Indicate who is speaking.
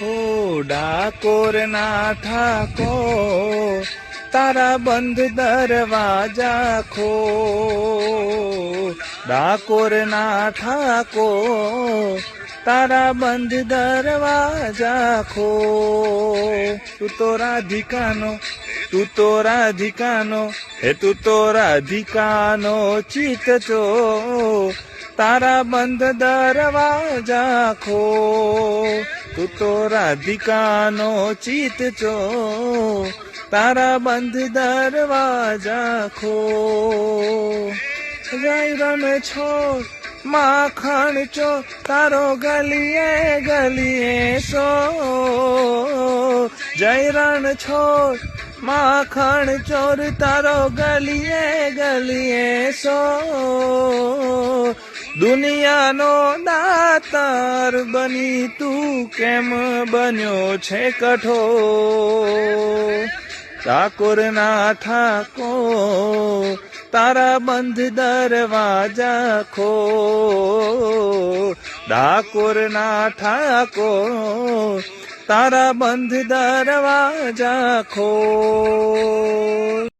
Speaker 1: ઓ ડાકોરના ઠાકોર તારા બંધ દરવાજા ખોલ, ડાકોરના ઠાકોર તારા બંધ દરવાજા ખોલ. તું તો રાધિકાનો, તું તો રાધિકાનો, હે તું તો રાધિકાનો ચિત ચોર, તારા બંધ દરવાજા ખોલ. તું તો રાધિકાનો ચિત ચોર, તારા બંધ દરવાજા ખોલ. જય રમે છોડ માખણ ચો તારો ગલીએ ગલીએ સો, જય રણ છોડ માખણ ચોર તારો ગલીએ ગલીએ સો. દુનિયાનો દાતાર બની તું કેમ બન્યો છે કઠોર, ડાકોરના ઠાકોર તારા બંધ દરવાજા ખોલ, ડાકોરના ઠાકોર તારા બંધ દરવાજા ખોલ.